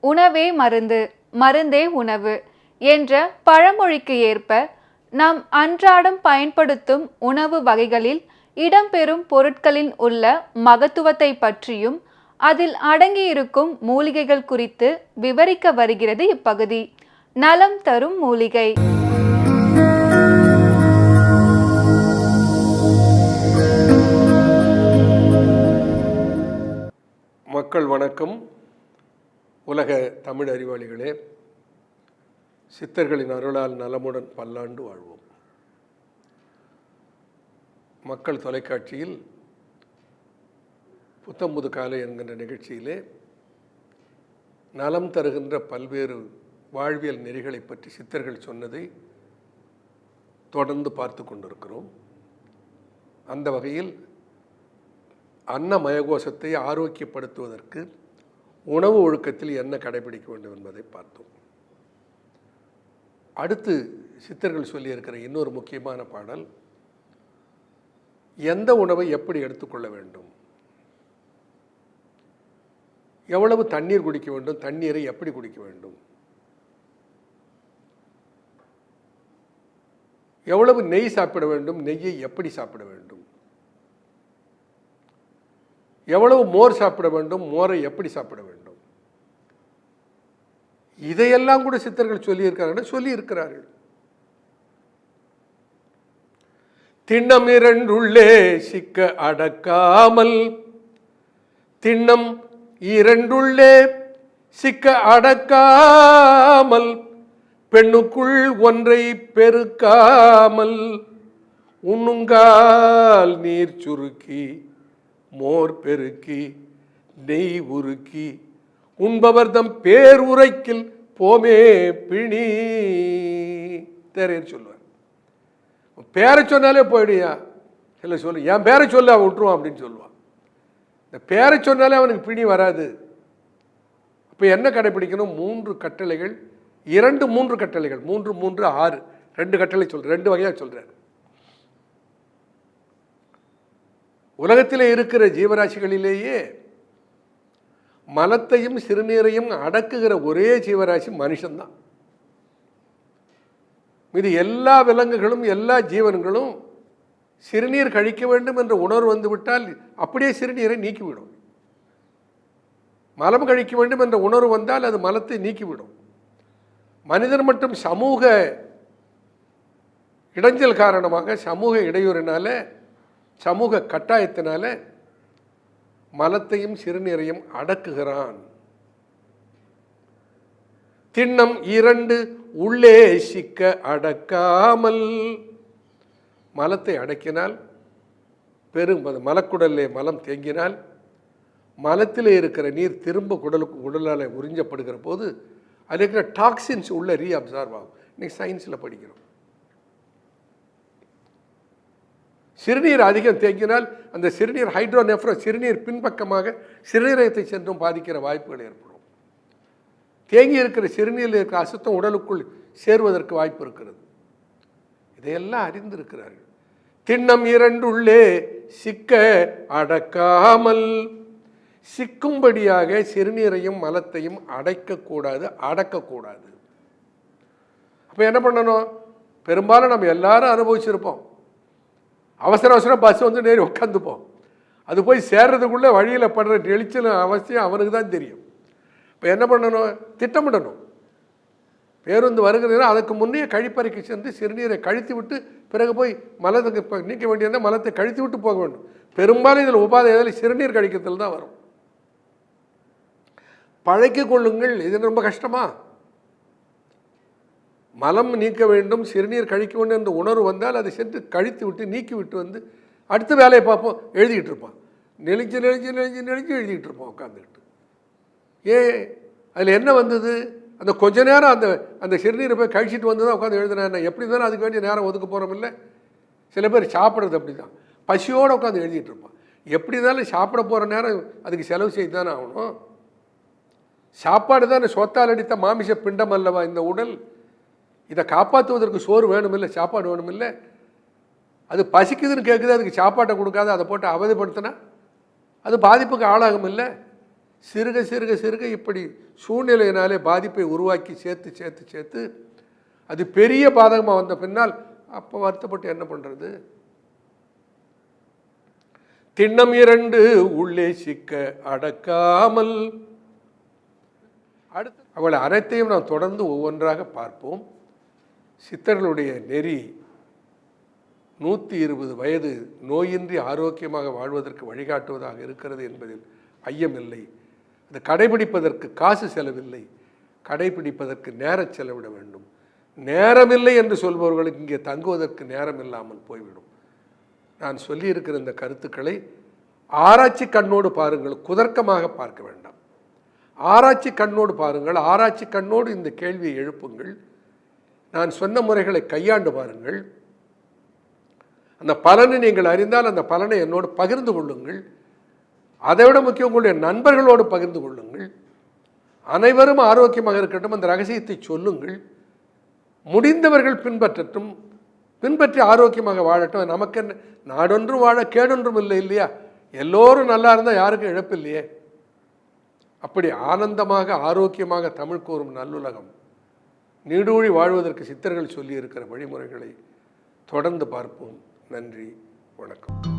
உணவே மருந்து, மருந்தே உணவு என்ற பழமொழிக்கு ஏற்ப நாம் அன்றாடம் பயன்படுத்தும் உணவு வகைகளில் இடம்பெறும் பொருட்களின் உள்ள மகத்துவத்தை பற்றியும் அதில் அடங்கியிருக்கும் மூலிகைகள் குறித்து விவரிக்க வருகிறது இப்பகுதி. நலம் தரும் மூலிகை. மக்கள் வணக்கம். உலக தமிழ் அறிவாளிகளே, சித்தர்களின் அருளால் நலமுடன் பல்லாண்டு வாழ்வோம். மக்கள் தொலைக்காட்சியில் புத்தம்புது காலை என்கின்ற நிகழ்ச்சியிலே நலம் தருகின்ற பல்வேறு வாழ்வியல் நெறிகளை பற்றி சித்தர்கள் சொன்னதை தொடர்ந்து பார்த்து கொண்டிருக்கிறோம். அந்த வகையில் அன்னமயகோஷத்தை ஆரோக்கியப்படுத்துவதற்கு உணவு ஒழுக்கத்தில் என்ன கடைபிடிக்க வேண்டும் என்பதை பார்த்தோம். அடுத்து சித்தர்கள் சொல்லியிருக்கிற இன்னொரு முக்கியமான பாடல், எந்த உணவை எப்படி எடுத்துக்கொள்ள வேண்டும், எவ்வளவு தண்ணீர் குடிக்க வேண்டும், தண்ணீரை எப்படி குடிக்க வேண்டும், எவ்வளவு நெய் சாப்பிட வேண்டும், நெய்யை எப்படி சாப்பிட வேண்டும், எவ்வளவு மோர் சாப்பிட வேண்டும், மோரை எப்படி சாப்பிட வேண்டும், இதையெல்லாம் கூட சித்தர்கள் சொல்லியிருக்கிறார்கள். திண்ணம் இரண்டுள்ளே சிக்க அடக்காமல், திண்ணம் இரண்டுள்ளே சிக்க அடக்காமல், பெண்ணுக்குள் ஒன்றை பெருக்காமல், உண்ணுங்கால் நீர் சுருக்கி மோர் பெருக்கி நெய் உருக்கி, உண்பவர்தம் பேர் உரைக்கில் போமே பிணி. தேரையர் சொல்லுவார், பேரை சொன்னாலே போயிடுயா, இல்லை சொல்லு, என் பேரை சொல்லு, அவன் விட்டுருவான் அப்படின்னு சொல்லுவான். இந்த பேரை சொன்னாலே அவனுக்கு பிணி வராது. அப்போ என்ன கடைபிடிக்கணும்? 3 கட்டளைகள், 2 கட்டளைகள், 3 3 6 2 கட்டளை சொல்ற, 2 வகையாக சொல்றாரு. உலகத்தில் இருக்கிற ஜீவராசிகளிலேயே மலத்தையும் சிறுநீரையும் அடக்குகிற ஒரே ஜீவராசி மனுஷன்தான். இது எல்லா விலங்குகளும் எல்லா ஜீவன்களும் சிறுநீர் கழிக்க வேண்டும் என்ற உணர்வு வந்துவிட்டால் அப்படியே சிறுநீரை நீக்கிவிடும். மலம் கழிக்க வேண்டும் என்ற உணர்வு வந்தால் அது மலத்தை நீக்கிவிடும். மனிதன் மட்டும் சமூக இடைஞ்சல் காரணமாக, சமூக இடையூறினால, சமூக கட்டாயத்தினால மலத்தையும் சிறுநீரையும் அடக்குகிறான். திண்ணம் 2 உள்ளே சிக்க அடக்காமல், மலத்தை அடக்கினால், பெரும் மலக்குடலே மலம் தேங்கினால், மலத்திலே இருக்கிற நீர் திரும்ப உடலால் உறிஞ்சப்படுகிற போது அதில் இருக்கிற டாக்ஸின்ஸ் உள்ள ரீஅப்சார்வ் ஆகும். இன்னைக்கு சயின்ஸில் படிக்கிறோம். சிறுநீர் அதிகம் தேங்கினால் அந்த சிறுநீர் ஹைட்ரோநெஃப்ரோ, சிறுநீர் பின்பக்கமாக சிறுநீரகத்தை சென்றும் பாதிக்கிற வாய்ப்புகள் ஏற்படும். தேங்கி இருக்கிற சிறுநீரில் இருக்கிற அசுத்தம் உடலுக்குள் சேருவதற்கு வாய்ப்பு இருக்கிறது. இதையெல்லாம் அறிந்திருக்கிறார்கள். திண்ணம் 2 உள்ளே சிக்க அடக்காமல், சிக்கும்படியாக சிறுநீரையும் மலத்தையும் அடக்கக்கூடாது. அப்போ என்ன பண்ணணும்? பெரும்பாலும் நம்ம எல்லாரும் அனுபவிச்சிருப்போம். அவசரம் பஸ் வந்து நேரி உட்காந்துப்போம். அது போய் சேர்றதுக்குள்ளே வழியில் படுற நெளிச்சலும் அவசியம் அவனுக்கு தான் தெரியும். இப்போ என்ன பண்ணணும்? திட்டமிடணும். பேருந்து வருகிறதுனா அதுக்கு முன்னே கழிப்பறைக்கு சென்று சிறுநீரை கழித்து விட்டு பிறகு போய் மலத்துக்கு நீக்க வேண்டியதுனா மலத்தை கழித்து விட்டு போக வேண்டும். பெரும்பாலும் இதில் உபாதை எதில் சிறுநீர் கழிக்கிறதுல தான் வரும். பழக்கிக் கொள்ளுங்கள். இது ரொம்ப கஷ்டமா? மலம் நீக்க வேண்டும், சிறுநீர் கழிக்க வேண்டும் என்ற உணர்வு வந்தால் அதை சென்று கழித்து விட்டு நீக்கி விட்டு வந்து அடுத்த வேலையை பார்ப்போம். எழுதிக்கிட்டு இருப்பான், நெளிஞ்சு எழுதிக்கிட்டு இருப்போம் உட்காந்துக்கிட்டு. அதில் என்ன வந்தது? அந்த கொஞ்ச நேரம் அந்த சிறுநீரை போய் கழிச்சிட்டு வந்து தான் உட்காந்து எழுதுனேன். எப்படி இருந்தாலும் அதுக்கு வேண்டிய நேரம் ஒதுக்க போகிறோம் இல்லை. சில பேர் சாப்பிட்றது அப்படி தான், பசியோடு உட்காந்து எழுதிட்டு இருப்பான். எப்படி இருந்தாலும் சாப்பிட போகிற நேரம் அதுக்கு செலவு செய்து தானே ஆகணும். சாப்பாடு தானே சோத்தால் அடித்த மாமிச பிண்டம் அல்லவா இந்த உடல். இதை காப்பாற்றுவதற்கு சோறு வேணுமில்லை, சாப்பாடு வேணுமில்லை. அது பசிக்குதுன்னு கேட்குது, அதுக்கு சாப்பாட்டை கொடுக்காது, அதை போட்டு அவதிப்படுத்தினா அது பாதிப்புக்கு ஆளாகும் இல்லை. சிறுக சிறுக சிறுக இப்படி சூழ்நிலையினாலே பாதிப்பை உருவாக்கி சேர்த்து சேர்த்து சேர்த்து அது பெரிய பாதகமாக வந்த பின்னால் அப்போ வருத்தப்பட்டு என்ன பண்ணுறது? திண்ணம் 2 உள்ளே சிக்க அடக்காமல். அடுத்து அவளை அனைத்தையும் நாம் தொடர்ந்து ஒவ்வொன்றாக பார்ப்போம். சித்தர்களுடைய நெறி 120 வயது நோயின்றி ஆரோக்கியமாக வாழ்வதற்கு வழிகாட்டுவதாக இருக்கிறது என்பதில் ஐயமில்லை. அது கடைபிடிப்பதற்கு காசு செலவில்லை, கடைபிடிப்பதற்கு நேர செலவிட வேண்டும். நேரமில்லை என்று சொல்பவர்களுக்கு இங்கே தங்குவதற்கு நேரம் இல்லாமல் போய்விடும். நான் சொல்லியிருக்கிற இந்த கருத்துக்களை ஆராய்ச்சி கண்ணோடு பாருங்கள், குதர்க்கமாக பார்க்க வேண்டாம். ஆராய்ச்சி கண்ணோடு பாருங்கள், ஆராய்ச்சி கண்ணோடு இந்த கேள்வியை எழுப்புங்கள். நான் சொன்ன முறைகளை கையாண்டு பாருங்கள். அந்த பலனை நீங்கள் அறிந்தால் அந்த பலனை என்னோடு பகிர்ந்து கொள்ளுங்கள். அதைவிட முக்கியம் உங்களுடைய நண்பர்களோடு பகிர்ந்து கொள்ளுங்கள். அனைவரும் ஆரோக்கியமாக இருக்கட்டும், அந்த ரகசியத்தை சொல்லுங்கள். முடிந்தவர்கள் பின்பற்றட்டும், பின்பற்றி ஆரோக்கியமாக வாழட்டும். நமக்கு என்ன, நாடொன்றும் வாழ கேடொன்றும் இல்லை இல்லையா? எல்லோரும் நல்லா இருந்தால் யாருக்கும் இழப்பு இல்லையே. அப்படி ஆனந்தமாக ஆரோக்கியமாக தமிழ் கூறும் நல்லுலகம் நீடூழி வாழ்வதற்கு சித்தர்கள் சொல்லியிருக்கிற வழிமுறைகளை தொடர்ந்து பார்ப்போம். நன்றி, வணக்கம்.